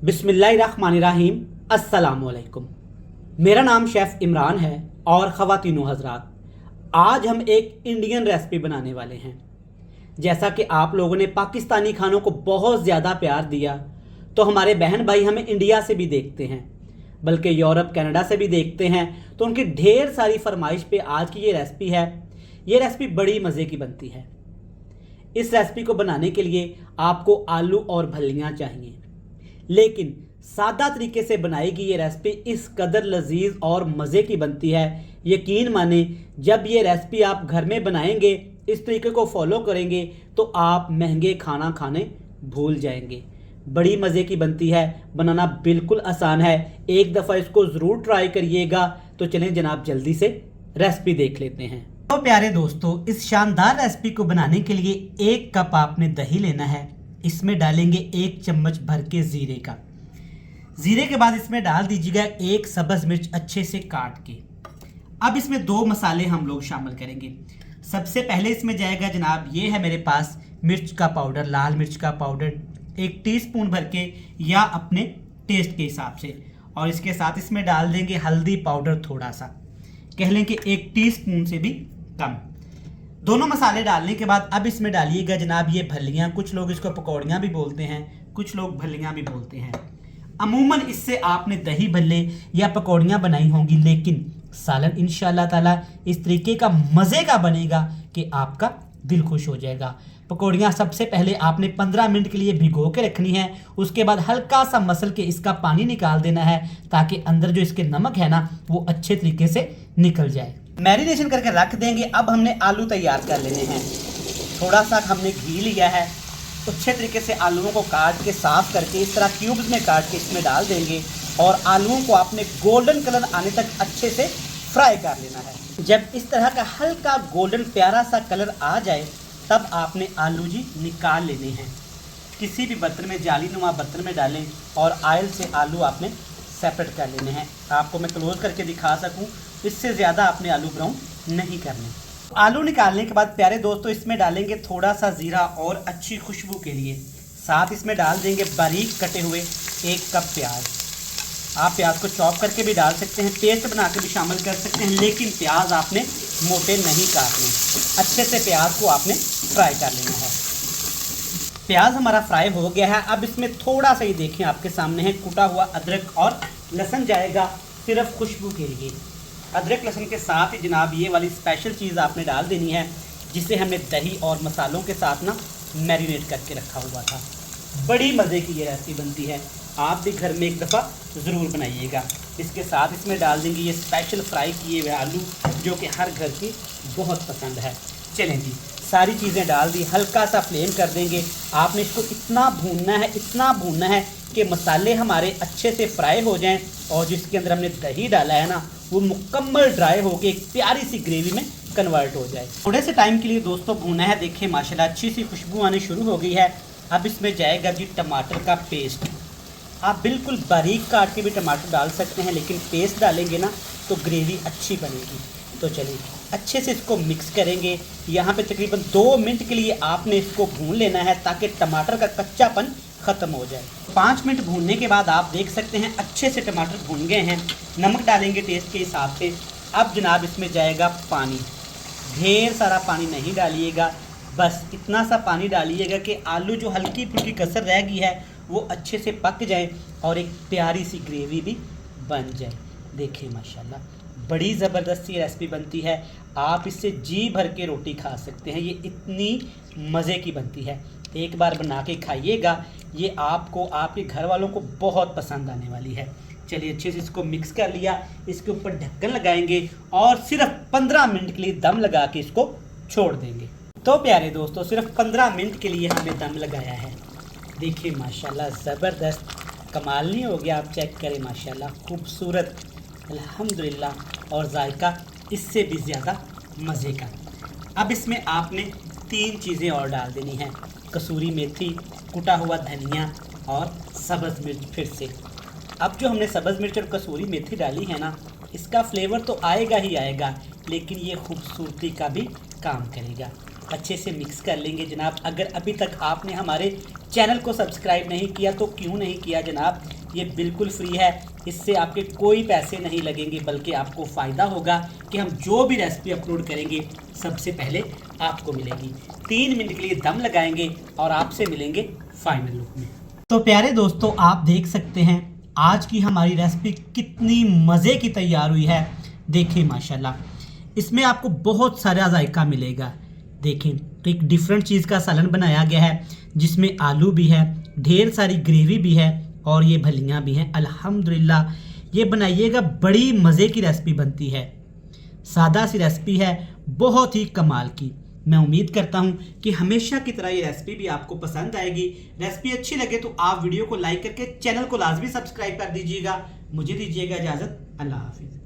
बिस्मिल्लाहिर्रहमानिर्रहीम। अस्सलामुअलैकुम। मेरा नाम शेफ़ इमरान है और ख़वातीनो हज़रात, आज हम एक इंडियन रेसिपी बनाने वाले हैं। जैसा कि आप लोगों ने पाकिस्तानी खानों को बहुत ज़्यादा प्यार दिया, तो हमारे बहन भाई हमें इंडिया से भी देखते हैं, बल्कि यूरोप कनाडा से भी देखते हैं। तो उनकी ढेर सारी फरमाइश पे आज की ये रेसिपी है। ये रेसिपी बड़ी मज़े की बनती है। इस रेसिपी को बनाने के लिए आपको आलू और फलियाँ चाहिए, लेकिन सादा तरीके से बनाएगी ये रेसिपी इस कदर लजीज और मज़े की बनती है। यकीन माने, जब ये रेसिपी आप घर में बनाएंगे, इस तरीके को फॉलो करेंगे, तो आप महंगे खाना खाने भूल जाएंगे। बड़ी मज़े की बनती है, बनाना बिल्कुल आसान है। एक दफ़ा इसको ज़रूर ट्राई करिएगा। तो चलें जनाब, जल्दी से रेसिपी देख लेते हैं। तो प्यारे दोस्तों, इस शानदार रेसिपी को बनाने के लिए 1 कप आपने दही लेना है। इसमें डालेंगे 1 चम्मच भर के ज़ीरे का। ज़ीरे के बाद इसमें डाल दीजिएगा 1 सब्ज़ मिर्च अच्छे से काट के। अब इसमें 2 मसाले हम लोग शामिल करेंगे। सबसे पहले इसमें जाएगा जनाब, ये है मेरे पास मिर्च का पाउडर, लाल मिर्च का पाउडर 1 टीस्पून भर के, या अपने टेस्ट के हिसाब से। और इसके साथ इसमें डाल देंगे हल्दी पाउडर थोड़ा सा, कह लें कि 1 टीस्पून से भी कम। दोनों मसाले डालने के बाद अब इसमें डालिएगा जनाब ये फलियाँ। कुछ लोग इसको पकौड़ियाँ भी बोलते हैं, कुछ लोग फलियाँ भी बोलते हैं। अमूमन इससे आपने दही भल्ले या पकौड़ियाँ बनाई होंगी, लेकिन सालन इंशाल्लाह ताला इस तरीके का मज़े का बनेगा कि आपका दिल खुश हो जाएगा। पकौड़ियाँ सबसे पहले आपने 15 मिनट के लिए भिगो के रखनी है। उसके बाद हल्का सा मसल के इसका पानी निकाल देना है, ताकि अंदर जो इसके नमक है ना, वो अच्छे तरीके से निकल जाए। मैरिनेशन करके रख देंगे। अब हमने आलू तैयार कर लेने हैं। थोड़ा सा हमने घी लिया है, अच्छे तरीके से आलूओं को काट के साफ़ करके इस तरह क्यूब्स में काट के इसमें डाल देंगे, और आलूओं को आपने गोल्डन कलर आने तक अच्छे से फ्राई कर लेना है। जब इस तरह का हल्का गोल्डन प्यारा सा कलर आ जाए, तब आपने आलू जी निकाल लेने हैं। किसी भी बर्तन में, जालीनुमा बर्तन में डालें, और ऑयल से आलू आपने सेपरेट कर लेने हैं। आपको मैं क्लोज करके दिखा सकूं, इससे ज़्यादा आपने आलू ब्राउन नहीं करने। आलू निकालने के बाद प्यारे दोस्तों, इसमें डालेंगे थोड़ा सा ज़ीरा और अच्छी खुशबू के लिए। साथ इसमें डाल देंगे बारीक कटे हुए 1 कप प्याज। आप प्याज को चॉप करके भी डाल सकते हैं, पेस्ट बना के भी शामिल कर सकते हैं, लेकिन प्याज आपने मोटे नहीं काटने। अच्छे से प्याज को आपने फ्राई कर लेना है। प्याज हमारा फ्राई हो गया है। अब इसमें थोड़ा सा, ही देखें आपके सामने है, कुटा हुआ अदरक और लहसुन जाएगा सिर्फ खुशबू के लिए। अदरक लहसुन के साथ ही जनाब ये वाली स्पेशल चीज़ आपने डाल देनी है, जिसे हमने दही और मसालों के साथ ना मैरिनेट करके रखा हुआ था। बड़ी मज़े की ये रेसिपी बनती है, आप भी घर में एक दफ़ा ज़रूर बनाइएगा। इसके साथ इसमें डाल देंगे ये स्पेशल फ्राई किए हुए आलू, जो कि हर घर की बहुत पसंद है। चलें जी, सारी चीज़ें डाल दी, हल्का सा फ्लेम कर देंगे। आपने इसको इतना भूनना है कि मसाले हमारे अच्छे से फ्राई हो जाएं, और जिसके अंदर हमने दही डाला है ना, वो मुकम्मल ड्राई होकर एक प्यारी सी ग्रेवी में कन्वर्ट हो जाए। थोड़े से टाइम के लिए दोस्तों भूना है। देखिए माशाल्लाह अच्छी सी खुशबू आनी शुरू हो गई है। अब इसमें जाएगा जी टमाटर का पेस्ट। आप बिल्कुल बारीक काट के भी टमाटर डाल सकते हैं, लेकिन पेस्ट डालेंगे ना तो ग्रेवी अच्छी बनेगी। तो चलिए अच्छे से इसको मिक्स करेंगे। यहाँ पे तकरीबन 2 मिनट के लिए आपने इसको भून लेना है, ताकि टमाटर का कच्चापन ख़त्म हो जाए। 5 मिनट भूनने के बाद आप देख सकते हैं अच्छे से टमाटर भून गए हैं। नमक डालेंगे टेस्ट के हिसाब से। अब जनाब इसमें जाएगा पानी। ढेर सारा पानी नहीं डालिएगा, बस इतना सा पानी डालिएगा कि आलू जो हल्की फुल्की कसर रह गई है वो अच्छे से पक जाए, और एक प्यारी सी ग्रेवी भी बन जाए। देखिए माशाल्लाह बड़ी ज़बरदस्त सी रेसिपी बनती है। आप इससे जी भर के रोटी खा सकते हैं, ये इतनी मज़े की बनती है। एक बार बना के खाइएगा, ये आपको, आपके घर वालों को बहुत पसंद आने वाली है। चलिए अच्छे से इसको मिक्स कर लिया। इसके ऊपर ढक्कन लगाएंगे और सिर्फ 15 मिनट के लिए दम लगा के इसको छोड़ देंगे। तो प्यारे दोस्तों, सिर्फ 15 मिनट के लिए हमने दम लगाया है। देखिए माशाल्लाह ज़बरदस्त, कमाल नहीं हो गया? आप चेक करें माशाल्लाह, खूबसूरत, अल्हम्दुलिल्लाह, और जायका इससे भी ज़्यादा मज़े का। अब इसमें आपने 3 चीज़ें और डाल देनी हैं, कसूरी मेथी, कुटा हुआ धनिया और सब्ज़ मिर्च। फिर से अब जो हमने सब्ज़ मिर्च और कसूरी मेथी डाली है ना, इसका फ्लेवर तो आएगा ही आएगा, लेकिन ये खूबसूरती का भी काम करेगा। अच्छे से मिक्स कर लेंगे जनाब। अगर अभी तक आपने हमारे चैनल को सब्सक्राइब नहीं किया तो क्यों नहीं किया जनाब, ये बिल्कुल फ्री है। इससे आपके कोई पैसे नहीं लगेंगे, बल्कि आपको फ़ायदा होगा कि हम जो भी रेसिपी अपलोड करेंगे सबसे पहले आपको मिलेगी। 3 मिनट के लिए दम लगाएंगे और आपसे मिलेंगे फाइनल लुक में। तो प्यारे दोस्तों, आप देख सकते हैं आज की हमारी रेसिपी कितनी मज़े की तैयार हुई है। देखें माशाल्लाह, इसमें आपको बहुत सारा जायका मिलेगा। देखें, एक डिफरेंट चीज़ का सालन बनाया गया है जिसमें आलू भी है, ढेर सारी ग्रेवी भी है और ये भलियाँ भी हैं। अल्हम्दुलिल्लाह, ये बनाइएगा, बड़ी मज़े की रेसिपी बनती है। सादा सी रेसिपी है, बहुत ही कमाल की। मैं उम्मीद करता हूँ कि हमेशा की तरह ये रेसिपी भी आपको पसंद आएगी। रेसिपी अच्छी लगे तो आप वीडियो को लाइक करके चैनल को लाजमी सब्सक्राइब कर दीजिएगा। मुझे दीजिएगा इजाज़त, अल्लाह हाफिज़।